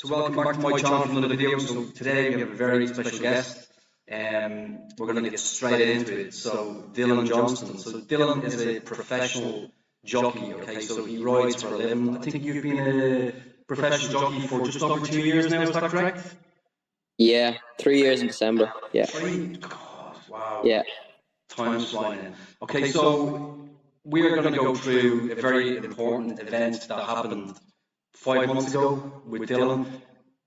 So welcome back to my channel for another video. So today we have a very special guest. We're going to get straight into it. So Dylan Johnston. So Dylan is a professional jockey. Okay, so he rides for a living. I think you've been a professional jockey for just over 2 years now. Is that correct? Yeah, 3 years in December. Yeah. God, wow. Yeah. Time's flying in. Okay, so we're going to go through a very important event that happened 5 months ago with Dylan.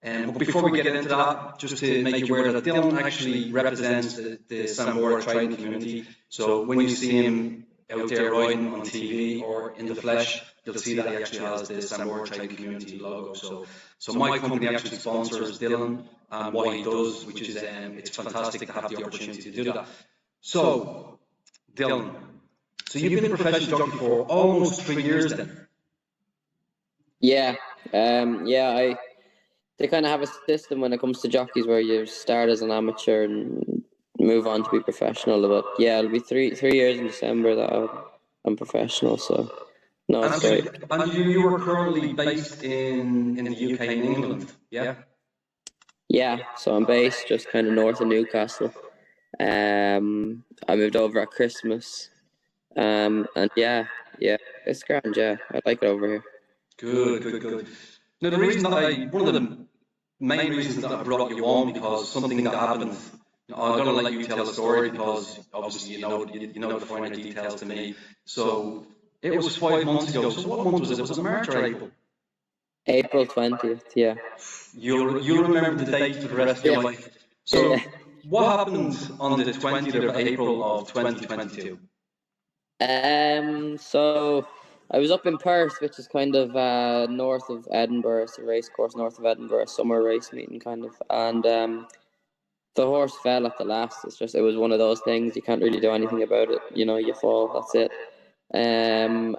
But before we get into that, just to make you aware that Dylan actually represents the Samora trading community. So when you see him out there riding on TV or in the flesh, you'll see that he actually has the Samora trading community logo. So my company actually sponsors Dylan and what he does, which is it's fantastic to have the opportunity to do that. So Dylan, so you've been a professional jockey for almost 3 years then. Yeah. They kind of have a system when it comes to jockeys where you start as an amateur and move on to be professional. But yeah, it'll be three years in December that I'm professional. So no, it's great. And you were currently based in the UK and England, yeah? Yeah, so I'm based just kind of north of Newcastle. I moved over at Christmas. And yeah, it's grand. Yeah, I like it over here. Good. Now the reason that one of the main reasons that I brought you on because something that happened. I'm gonna let you tell the story because obviously you know the finer details to me. So it was 5 months ago. So what month was it? Was it March or April? April 20th. Yeah. You'll remember the date for the rest of your life. So what happened on the 20th of April of 2022? So I was up in Perth, which is kind of north of Edinburgh. It's a race course north of Edinburgh, a summer race meeting kind of. And the horse fell at the last. It was one of those things, you can't really do anything about it. You know, you fall, that's it. And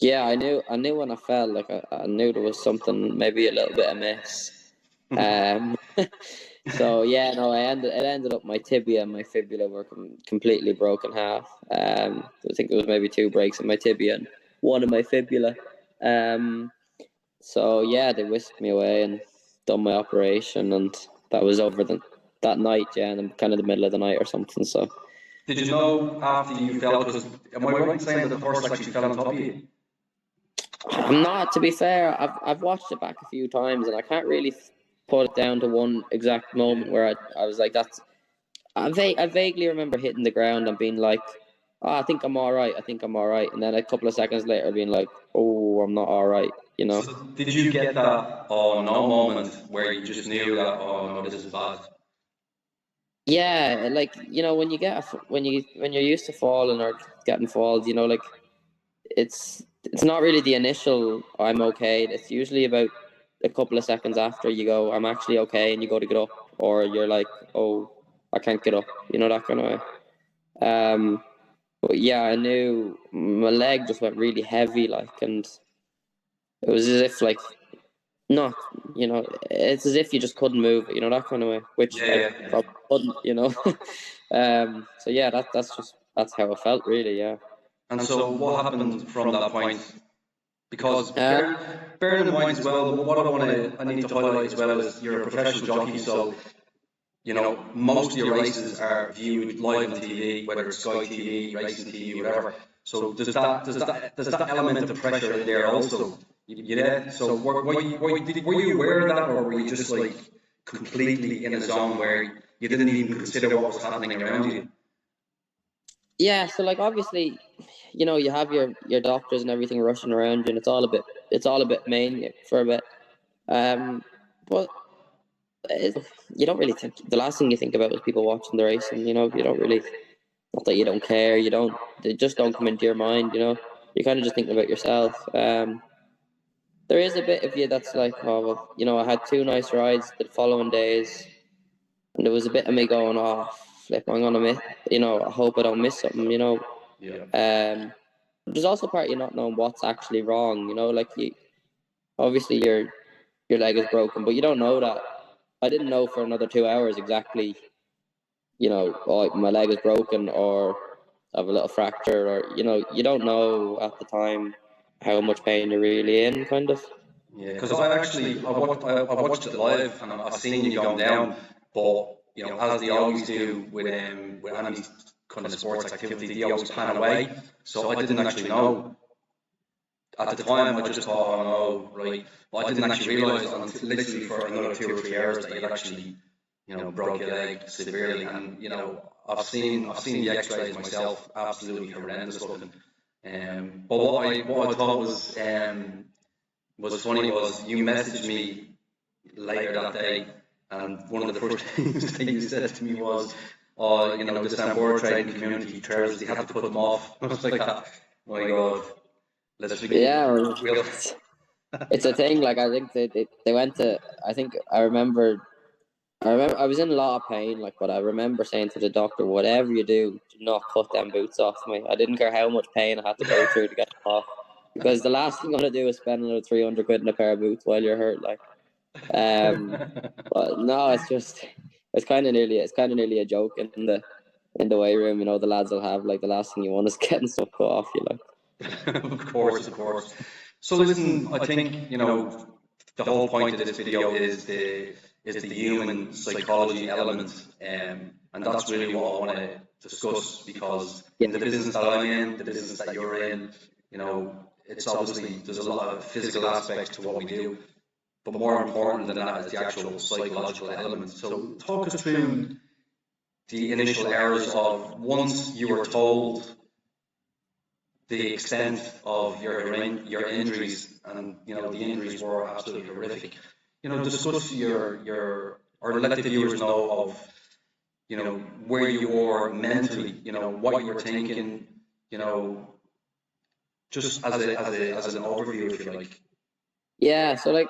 yeah, I knew when I fell, like I knew there was something maybe a little bit amiss. So yeah, no, it ended up my tibia and my fibula were completely broken half. I think there was maybe 2 breaks in my tibia and 1 in my fibula. So yeah, they whisked me away and done my operation, and that was over that night. Yeah, in kind of the middle of the night or something. So. Did you know after you fell? Because am I right in saying that the horse actually fell on top of you? I'm not. To be fair, I've watched it back a few times, and I can't really put it down to one exact moment where I was like, I vaguely remember hitting the ground and being like, oh, I think I'm all right, and then a couple of seconds later being like, oh, I'm not all right, you know. So did you get that oh no moment where you just knew that oh no, this is bad? Yeah, like, you know, when you're used to falling or getting falls, you know, like it's not really the initial I'm okay. It's usually about a couple of seconds after you go, I'm actually okay, and you go to get up, or you're like, oh, I can't get up, you know, that kind of way. But yeah, I knew my leg just went really heavy, like, and it was as if, like, not, you know, it's as if you just couldn't move it, you know, that kind of way, which I probably couldn't, you know. So yeah, that's how it felt, really, yeah. And so what happened from that point? Because bearing in mind as well, what I need to highlight as well is you're a professional jockey, so you know most of your races are viewed live on TV, whether it's Sky TV, Racing TV, whatever. So does that element of pressure in there also? Yeah. So were you aware of that, or were you just like completely in a zone where you didn't even consider what was happening around you? Yeah, so like obviously, you know, you have your doctors and everything rushing around you, and it's all a bit maniac for a bit. But you don't really think, the last thing you think about is people watching the racing. You know, you don't really, not that you don't care. They just don't come into your mind. You know, you're kind of just thinking about yourself. There is a bit of you that's like, oh well, you know, I had 2 nice rides the following days, and there was a bit of me going, oh flip, I'm gonna miss. You know, I hope I don't miss something. You know. Yeah. There's also part of you not knowing what's actually wrong. You know, like obviously your leg is broken, but you don't know that. I didn't know for another 2 hours exactly, you know, oh, my leg is broken or I have a little fracture, or, you know, you don't know at the time how much pain you're really in, kind of. Yeah, because I watched it live and I've seen you going down, but as they always do with any kind of sports activity, they always pan away. So I didn't actually know at the time. I just thought, oh no, right. But I didn't actually realise until literally for another 2 or 3 hours that you'd actually broke your leg severely. And I've seen the X-rays myself, absolutely horrendous looking. But what I thought was funny was you messaged me later that day, and one of the first things that you said to me was, "Oh, the Sambor trading community trailers, they had to put them off." I was like, "Oh my God, let's begin." Yeah, We'll, it's a thing. Like I think they went to. I think I was in a lot of pain. Like, but I remember saying to the doctor, "Whatever you do not cut them boots off me." I didn't care how much pain I had to go through to get them off, because the last thing I'm gonna do is spend another 300 quid in a pair of boots while you're hurt. Like, but no, it's kind of nearly a joke in the weight room. The lads will have, like, the last thing you want is getting stuff cut off you. Like. Of course, of course. So listen, I think the whole point of this video is the human psychology element, and that's really what I want to discuss, because in the business that I'm in, the business that you're in, it's obviously there's a lot of physical aspects to what we do, but more important than that is the actual psychological element. So talk us through the initial errors of once you were told the extent of your injuries, and the injuries were absolutely horrific. Discuss or let the viewers know of where you were mentally, what you were thinking, just as an overview, if you like. Yeah, so like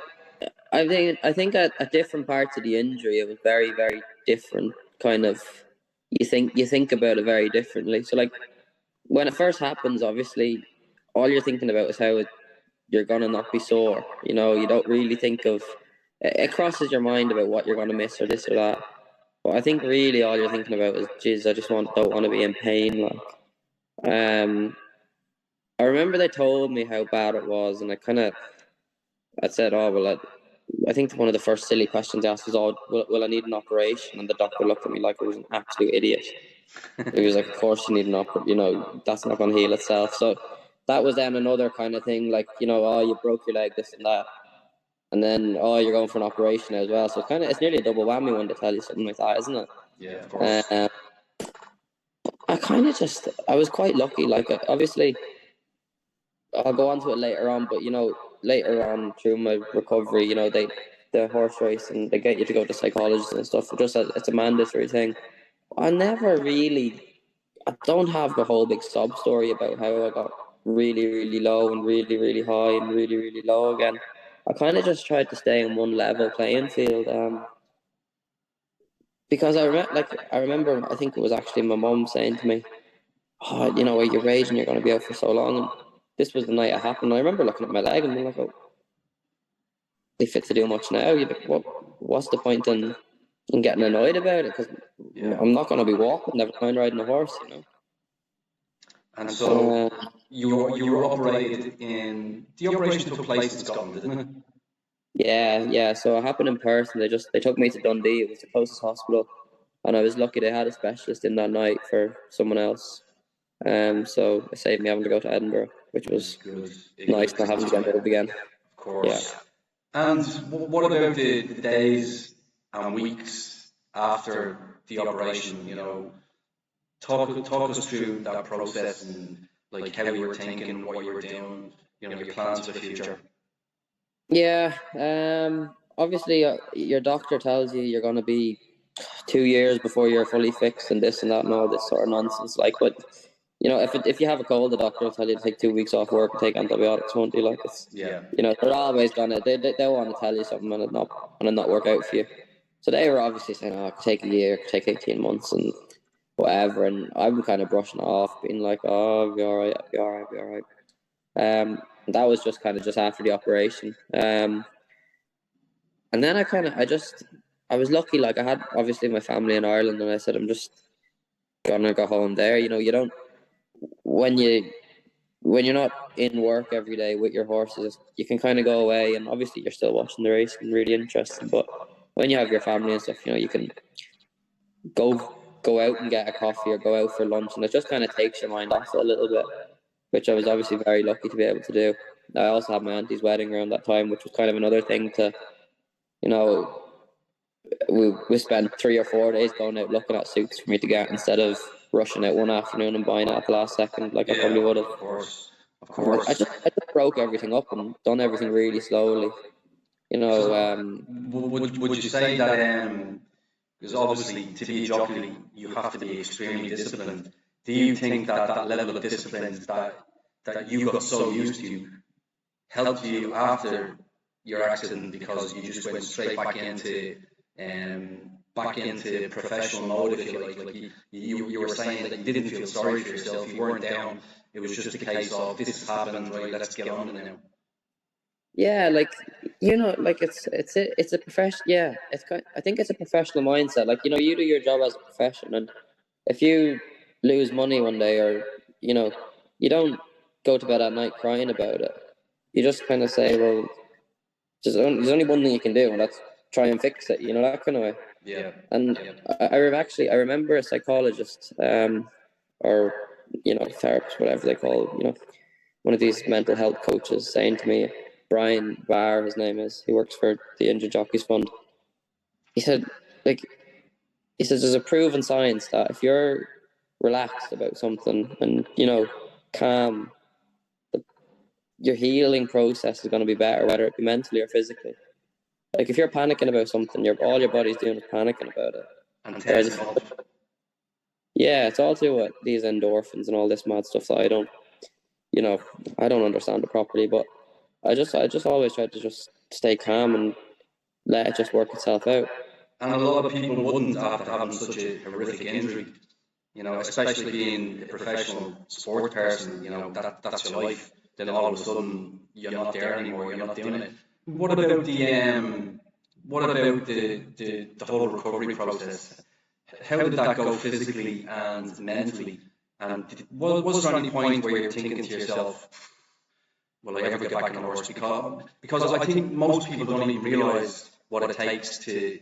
I think at different parts of the injury it was very, very different. Kind of, you think about it very differently. So like when it first happens, obviously all you're thinking about is how you're gonna not be sore. You don't really think of it crosses your mind about what you're gonna miss or this or that. But I think really all you're thinking about is, geez, I just don't want to be in pain. Like, I remember they told me how bad it was, and I said, oh well, I think one of the first silly questions asked was, oh, will I need an operation? And the doctor looked at me like I was an absolute idiot. He was like, of course you need an operation, that's not going to heal itself. So that was then another kind of thing, like, oh, you broke your leg, this and that. And then, oh, you're going for an operation as well. So it's nearly a double whammy when they tell you something like that, isn't it? Yeah, of course. I was quite lucky. Like, obviously, I'll go on to it later on, but, later on through my recovery, the horse race, and they get you to go to psychologists and stuff. It's a mandatory thing. I don't have the whole big sob story about how I got really, really low and really, really high and really, really low again. I kind of just tried to stay on one level playing field. Because I remember, I think it was actually my mum saying to me, "Oh, are you raging? You're going to be out for so long." And this was the night it happened. I remember looking at my leg and being like, "Oh, they fit to do much now. What's the point in getting annoyed about it? Because I'm not going to be walking, never mind riding a horse, And so you were operated in. The operation took place in Scotland, didn't it? Yeah. So it happened in Perth, and they took me to Dundee. It was the closest hospital, and I was lucky they had a specialist in that night for someone else. So it saved me having to go to Edinburgh, which was nice not having to get up again. Of course. Yeah. And what about the days and weeks after the operation? Talk us through that process, and like how you were thinking, what you were doing, your plans for the future. Yeah. Obviously, your doctor tells you you're going to be 2 years before you're fully fixed, and this and that and all this sort of nonsense. Like, but if you have a cold, the doctor will tell you to take 2 weeks off work and take antibiotics, won't you? Like, they're always gonna they want to tell you something and it not work out for you. So they were obviously saying, "Oh, it could take a year, it could take 18 months, and whatever." And I'm kind of brushing it off, being like, "Oh, I'll be all right, I'll be all right, I'll be all right." That was just after the operation. And then I was lucky. Like, I had obviously my family in Ireland, and I said, I'm just gonna go home there. You don't when you when you're not in work every day with your horses, you can kind of go away, and obviously you're still watching the race and really interested. But when you have your family and stuff, you can go out and get a coffee or go out for lunch, and it just kind of takes your mind off it a little bit, which I was obviously very lucky to be able to do. I also had my auntie's wedding around that time, which was kind of another thing to, we spent 3 or 4 days going out looking at suits for me to get, instead of rushing out one afternoon and buying it at the last second like I probably would have. Of course. I just broke everything up and done everything really slowly. Would you say that because obviously to be a jockey you have to be extremely disciplined. Do you think that level of discipline that you got so used to helped you after your accident, because you just went straight back into professional mode, if you like? Like you were saying that you didn't feel sorry for yourself, you weren't down. It was just a case of this has happened, right? Let's get on it now. Yeah, it's a profession. Yeah, I think it's a professional mindset. Like, you do your job as a profession, and if you lose money one day, or you don't go to bed at night crying about it. You just kind of say, well, there's only one thing you can do, and that's try and fix it. That kind of way. Yeah. And I remember a psychologist, or therapist, whatever they call it, one of these mental health coaches, saying to me, Brian Barr, his name is, he works for the Injured Jockeys Fund. He said, there's a proven science that if you're relaxed about something and, calm, your healing process is going to be better, whether it be mentally or physically. Like, if you're panicking about something, all your body's doing is panicking about it. And yeah, it's all to what these endorphins and all this mad stuff that I don't understand it properly, but I just always try to just stay calm and let it just work itself out. And a lot of people wouldn't after having such a horrific injury, especially being a professional sport person, that's your life. Then all of a sudden you're not there anymore, you're not doing it. What about the whole recovery process? How did that go physically and mentally? And was there any point where you're thinking to yourself, will I ever get back on a horse? Because I think most people don't even realise what it takes to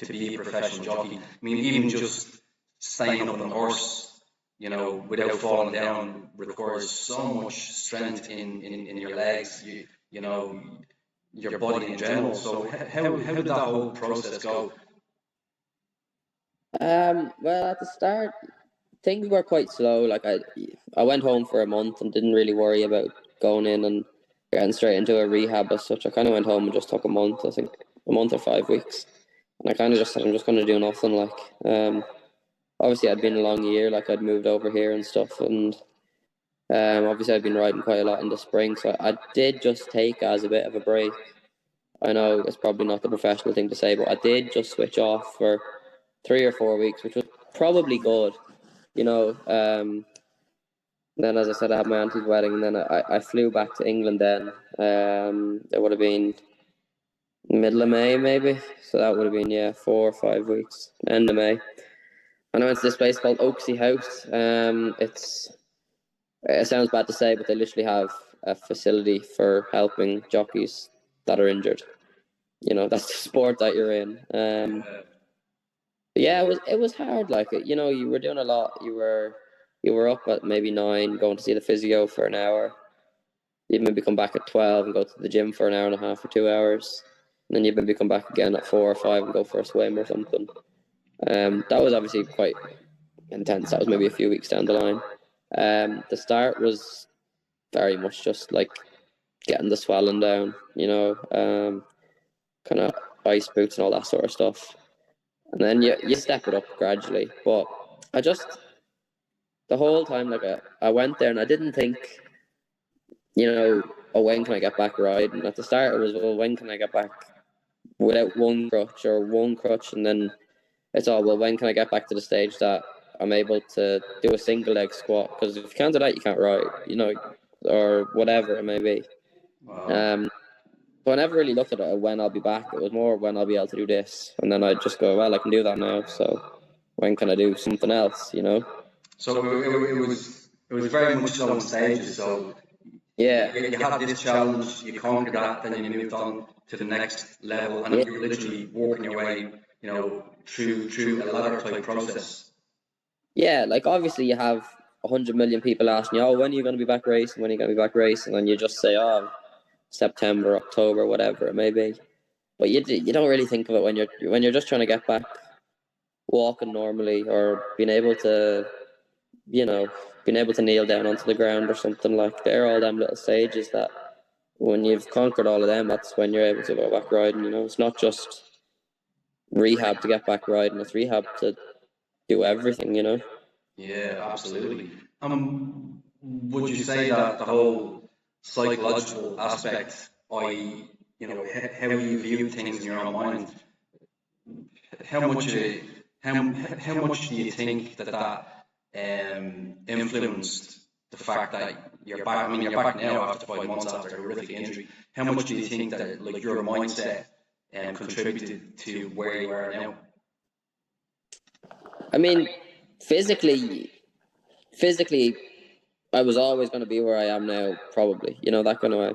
be a professional jockey. I mean, even just staying up on the horse, without falling down, requires so much strength in your legs, your body in general. So how did that whole process go? Well, at the start, things were quite slow. Like, I went home for a month and didn't really worry about going in and getting straight into a rehab as such. I kind of went home and just took a month, I think, a month or 5 weeks. And I kind of just said, I'm just going to do nothing. Like, obviously I'd been a long year, like I'd moved over here and stuff. And obviously I'd been riding quite a lot in the spring. So I did just take as a bit of a break. I know it's probably not the professional thing to say, but I did just switch off for 3 or 4 weeks, which was probably good, Then, as I said, I had my auntie's wedding, and then I flew back to England then. It would have been middle of May, maybe. So that would have been, 4 or 5 weeks, end of May. And I went to this place called Oaksey House. It sounds bad to say, but they literally have a facility for helping jockeys that are injured. That's the sport that you're in. Yeah, it was hard. Like, you were doing a lot. You were up at maybe 9, going to see the physio for an hour. You'd maybe come back at 12 and go to the gym for an hour and a half or 2 hours. And then you'd maybe come back again at 4 or 5 and go for a swim or something. That was obviously quite intense. That was maybe a few weeks down the line. The start was very much just like getting the swelling down, kind of ice boots and all that sort of stuff. And then you step it up gradually. But the whole time, like, I went there and I didn't think, when can I get back riding? At the start, it was, well, when can I get back without one crutch? And then it's all, well, when can I get back to the stage that I'm able to do a single leg squat? Because if you can't do that, you can't ride, or whatever it may be. Wow. So I never really looked at it when I'll be back. It was more when I'll be able to do this. And then I'd just go, well, I can do that now. So when can I do something else, So it was very much so in stages. So Yeah, You had this challenge, you conquered that, then you moved on to the next level, and yeah, you're literally working your way, through a ladder type process. yeah. Like obviously, you have 100 million people asking you, "Oh, when are you going to be back racing? When are you going to be back racing?" And you just say, "Oh, September, October, whatever it may be." But you don't really think of it when you're just trying to get back walking normally or you know, being able to kneel down onto the ground or something. Like they're all them little stages that when you've conquered all of them, that's when you're able to go back riding. You know, it's not just rehab to get back riding; it's rehab to do everything. You know. Yeah, absolutely. Would you say that the whole psychological aspect, how you view things in your own mind, how much of it, how much do you think that influenced the fact that you're back? I mean, you're back now after 5 months after a horrific injury. How much do you think that like your mindset contributed to where you are now? I mean, physically, physically, I was always going to be where I am now. Probably, you know, that kind of way.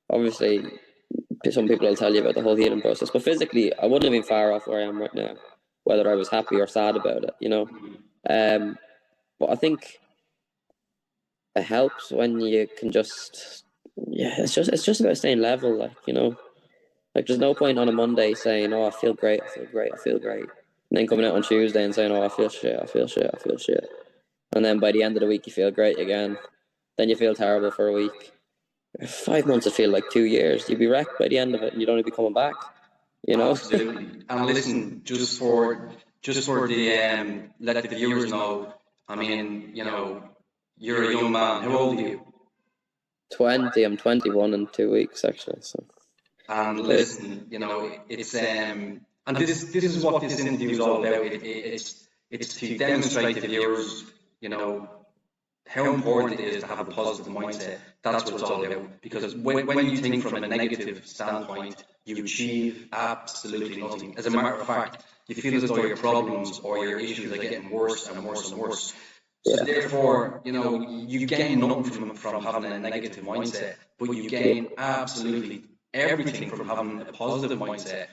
Obviously, some people will tell you about the whole healing process, but physically, I wouldn't have been far off where I am right now, whether I was happy or sad about it. You know. Um, but I think it helps when you can just it's just about staying level, like, you know. Like there's no point on a Monday saying, "Oh, I feel great, I feel great, I feel great," and then coming out on Tuesday and saying, "Oh, I feel shit, I feel shit, I feel shit," and then by the end of the week you feel great again. Then you feel terrible for a week. 5 months would feel like 2 years. You'd be wrecked by the end of it, and you'd only be coming back. You know. Absolutely. And listen, just for the let the viewers know. I mean, you're a young man. How old are you? 20. I'm 21 in 2 weeks actually. So And listen, and this is what this interview is all about. It's to demonstrate to viewers, you know, how important it is to have a positive mindset. That's what it's all about. Because when you think from a negative standpoint, you achieve absolutely nothing. As a matter of fact, you feel as though your problems or your issues are getting worse and worse and worse. So yeah, therefore, you gain nothing from having a negative mindset, but you yeah, gain absolutely everything from having a positive mindset.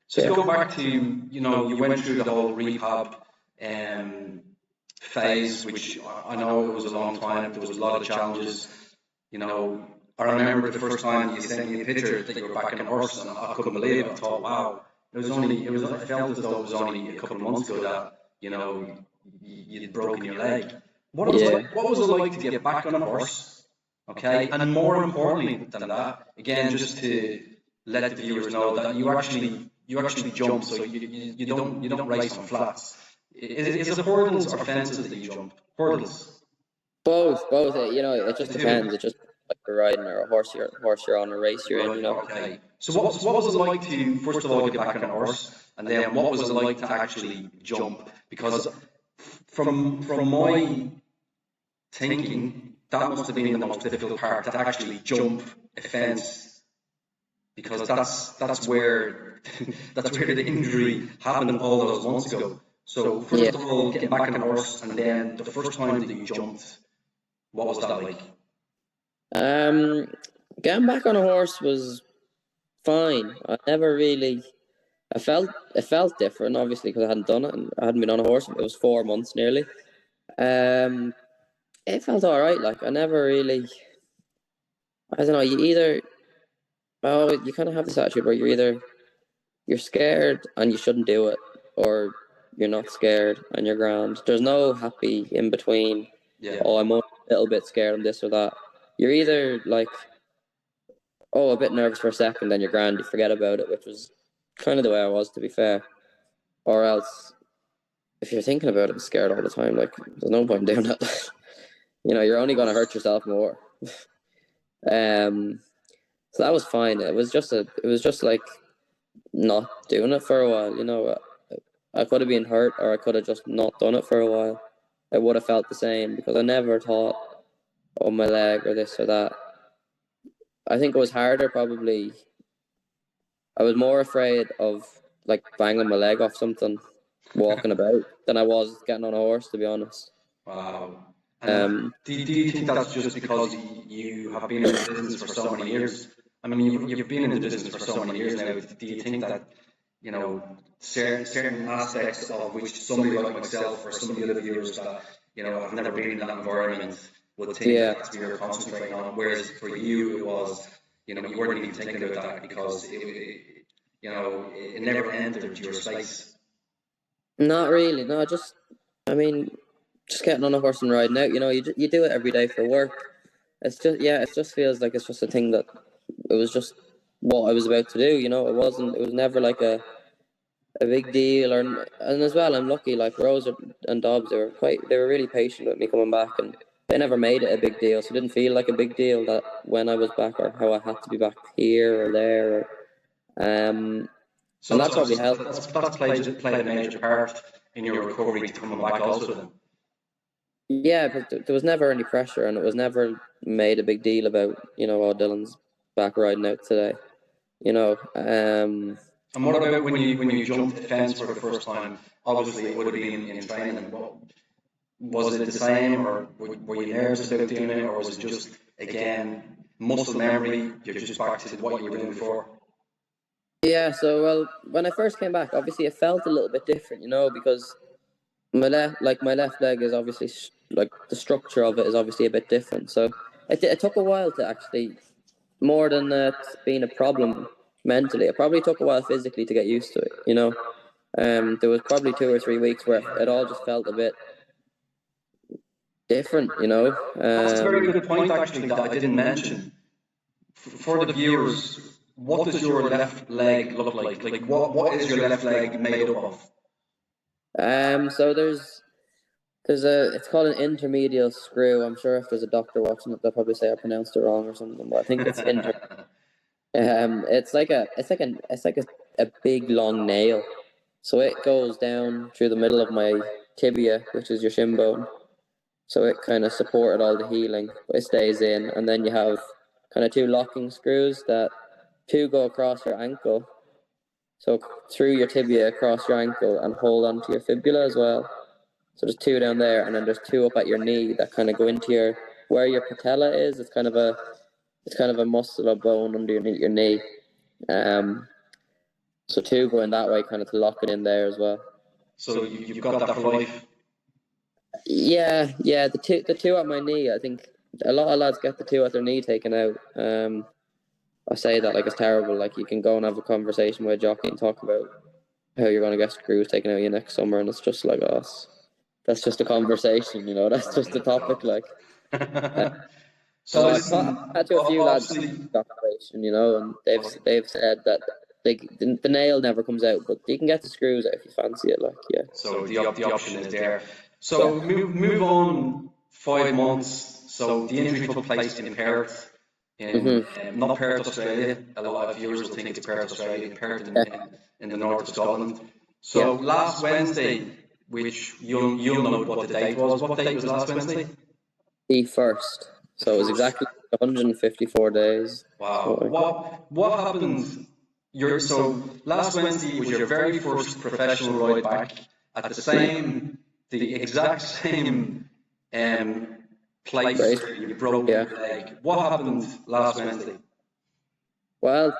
So to yeah, go back to, you went through the whole rehab um, phase, which I know it was a long time. There was a lot of challenges. You know, I remember the first time you sent me a picture that you were back on a horse, and I couldn't believe it. I thought, wow, I felt as though it was only a couple of months ago that you'd broken your leg. yeah. What was it like to get back on a horse? Okay, and more importantly than that, again, just to let the viewers know that you actually jump, so you don't race on flats. Is it hurdles or fences that you jump? Hurdles. Both. You know, it just The two. depends. It just like you're riding or a horse you're on, a race you're in. Right, You know. okay. So what was it like to first of all get back on a horse, and then what was it like to actually jump? Because from my thinking, that must have been the most difficult part, to actually jump a fence, because that's where that's where the injury happened all those months ago. So Yeah. first of all, getting back on a horse, and then the first time that you jumped, what was that like? Um, Getting back on a horse was fine. I never really. It felt different, obviously, because I hadn't done it and I hadn't been on a horse. It was 4 months nearly. Um, it felt all right. Like I never really. I don't know. You kind of have this attitude where you're scared and you shouldn't do it, or you're not scared and you're grand. There's no happy in between. Yeah. Oh, I'm only a little bit scared of this or that. You're either like, oh, a bit nervous for a second, then you're grand, you forget about it, which was kind of the way I was, to be fair. Or else, if you're thinking about it and scared all the time, like, there's no point in doing that. You know, you're only going to hurt yourself more. um, so that was fine. It was just like not doing it for a while. You know, I could have been hurt, or I could have just not done it for a while. It would have felt the same because I never thought, oh, my leg or this or that. I think it was harder probably. I was more afraid of like banging my leg off something walking about than I was getting on a horse, to be honest. Wow. And do you think that's just because you have been in the business for so many years? I mean, you've been in the business for so many years now. Do you think that, certain aspects of which somebody like myself or some of the other viewers that, have never been in that environment would think that that's what you're concentrating on, whereas for you it was, you weren't even thinking about that because it never entered your space. Not really. No, I mean, just getting on a horse and riding out. You do it every day for work. It just feels like it's just a thing that it was just what I was about to do. It was never like a big deal. And as well, I'm lucky. Like Rose and Dobbs, they were really patient with me coming back, and they never made it a big deal. So it didn't feel like a big deal that when I was back or how I had to be back here or there. And that probably helped. That's played a major part in your recovery to coming back also then. Yeah, but there was never any pressure, and it was never made a big deal about, oh, Dylan's back riding out today. And what about when you jumped the fence for the first time? Obviously, it would have been in training. Was it the same, or were you nervous about doing it, or was it just, again, muscle memory? You're just back to what you were doing before? Yeah, so, well, when I first came back, obviously it felt a little bit different, because my left leg is obviously, like, the structure of it is obviously a bit different. So it took a while to actually, more than being a problem mentally, it probably took a while physically to get used to it, There was probably 2 or 3 weeks where it all just felt a bit different, That's a very good point, actually, that I didn't mention. For the viewers, what does your left leg look like? Like, what is your left leg made up of? So it's called an intermedial screw. I'm sure if there's a doctor watching it, they'll probably say I pronounced it wrong or something, but I think it's it's like a big long nail. So it goes down through the middle of my tibia, which is your shin bone. So it kind of supported all the healing, but it stays in. And then you have kind of 2 locking screws that 2 go across your ankle. So through your tibia across your ankle and hold onto your fibula as well. So there's 2 down there, and then there's 2 up at your knee that kind of go into where your patella is. It's kind of a muscle or bone underneath your knee. So 2 going that way, kind of to lock it in there as well. So you've got that for life. Yeah. The two at my knee. I think a lot of lads get the 2 at their knee taken out. I say that like it's terrible. Like you can go and have a conversation with a jockey and talk about how you're going to get screws taken out of you next summer, and it's just like that's just a conversation, That's just a topic, like. So I've had to a few lads operation, and they've said that the nail never comes out, but you can get the screws out if you fancy it, like, yeah. So the option is there. So move on 5 months. So the injury took place in Perth, not Perth, Australia. A lot of viewers will think it's Perth, Australia. Perth in the north of Scotland. So last Wednesday, which you'll know what the date was. What date was last Wednesday? The 1st. So it was exactly 154 days. Wow. What happened? So last Wednesday was your very first professional ride back at the exact same place where you broke your leg. What happened last Wednesday? Well,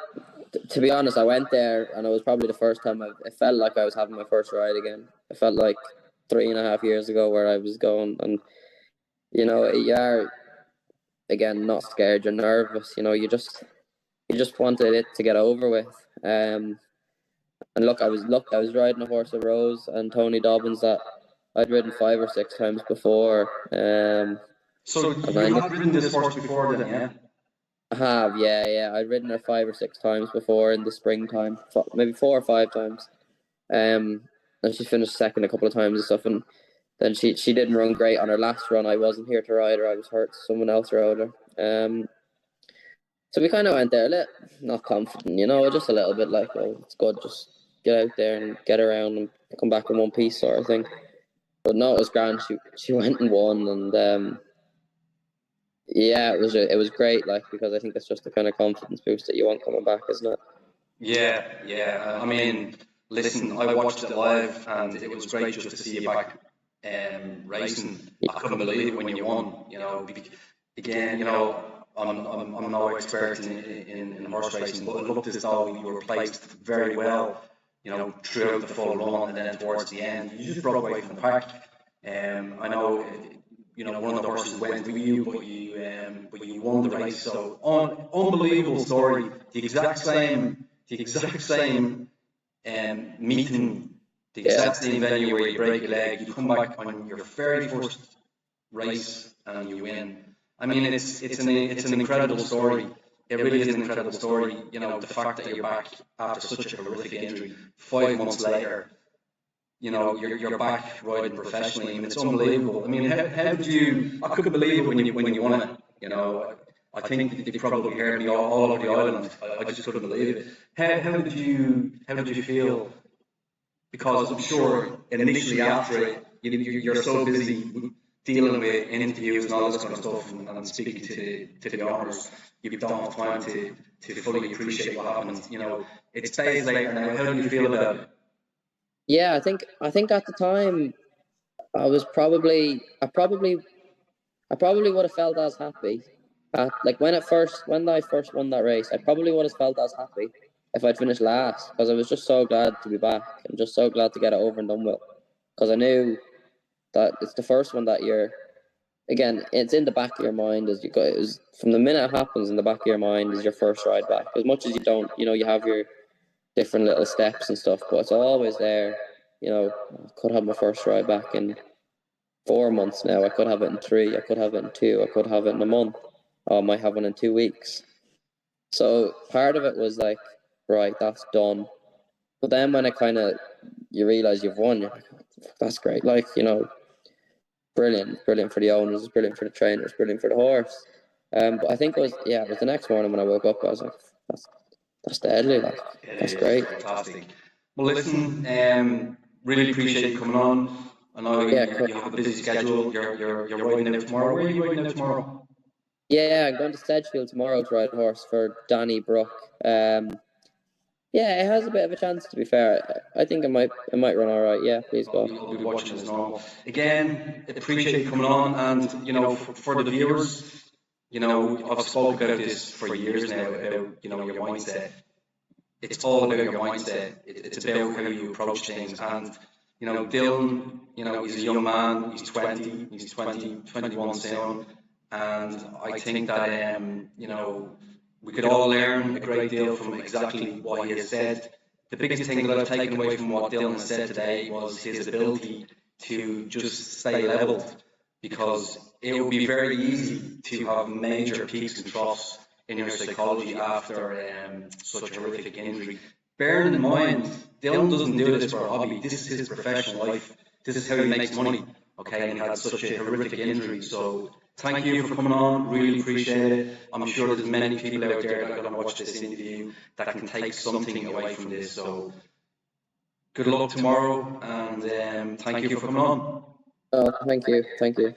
to be honest, I went there and it was probably the first time it felt like I was having my first ride again. It felt like 3.5 years ago where I was going, and you are, again, not scared, you're nervous, you just wanted it to get over with. And look, I was riding a horse of Rose and Tony Dobbins that I'd ridden 5 or 6 times before. So you had ridden this horse before then, yeah? I have, yeah. I'd ridden her 5 or 6 times before in the springtime, maybe 4 or 5 times. And she finished second a couple of times and stuff, and then she didn't run great on her last run. I wasn't here to ride her, I was hurt, someone else rode her. So we kind of went there not confident, just a little bit like, oh, it's good, just get out there and get around and come back in one piece sort of thing. But no, it was grand. She went and won, and yeah, it was great, like, because I think it's just the kind of confidence boost that you want coming back, isn't it? Yeah. I mean, listen, I watched it live, and it was great just to see you back racing. I couldn't believe it when you won. You know, again, you know, I'm no expert in horse racing, but it looked as though you were placed very well, you know, throughout the full run, and then towards the end, you just broke away from the pack. I know, you know, one of the horses went with you, but you won the race. So unbelievable story. The exact same meeting, the exact same venue where you break your leg. You come back on your very first race and you win. I mean, it's an incredible story. It really is an incredible story. You know, the fact that you're back after such a horrific injury, 5 months later, you know, you're back riding professionally. I mean, it's unbelievable. I mean, how did you? I couldn't believe it when you won it. You know, I think they probably heard me all over the island. I just couldn't believe it. How did you feel? Because I'm sure initially after it, you're so busy dealing with interviews and all this kind of stuff, and speaking to the owners, you don't have time to fully appreciate what happened. You know, it's days later now. How do you feel about it? Yeah, I think at the time I probably would have felt as happy like when I first won that race. I probably would have felt as happy if I'd finished last, because I was just so glad to be back and just so glad to get it over and done with, because I knew that it's the first one that year. Again, it's in the back of your mind as you go. It was from the minute it happens, in the back of your mind is your first ride back. As much as you don't, you know, you have your different little steps and stuff, but it's always there. You know, I could have my first ride back in 4 months now. I could have it in 3. I could have it in 2. I could have it in a month. I might have one in 2 weeks. So part of it was like, right, that's done. But then when you realize you've won, you're like, that's great. Like, you know, brilliant for the owners, brilliant for the trainers, brilliant for the horse. But I think it was the next morning when I woke up, I was like, that's deadly. Like, that's great. Fantastic. Well, listen, really appreciate you coming on. I know you have a busy schedule. You're riding out tomorrow. Where are you riding out tomorrow? Yeah, I'm going to Sedgefield tomorrow to ride a horse for Danny Brook. Yeah, it has a bit of a chance, to be fair. I think it might run all right. Yeah, please go. I'll be watching as normal. Again, appreciate you coming on, and you know, for the viewers, you know, I've spoken about this for years now about, you know, your mindset. It's all about your mindset. It's about how you approach things. And you know, Dylan, you know, he's a young man. He's 20. He's 21 soon. And I think that you know, we could all learn a great deal from exactly what he has said. The biggest thing that I've taken away from what Dylan has said today was his ability to just stay leveled, because it would be very easy to have major peaks and troughs in your psychology after such a horrific injury. Bearing in mind, Dylan doesn't do this for a hobby. This is his professional life. This is how he makes money. Okay, and he had such a horrific injury. So thank you for coming on. Really appreciate it. I'm sure there's many people out there that are going to watch this interview that can take something away from this. So good luck tomorrow, and thank you for coming on. Oh, thank you.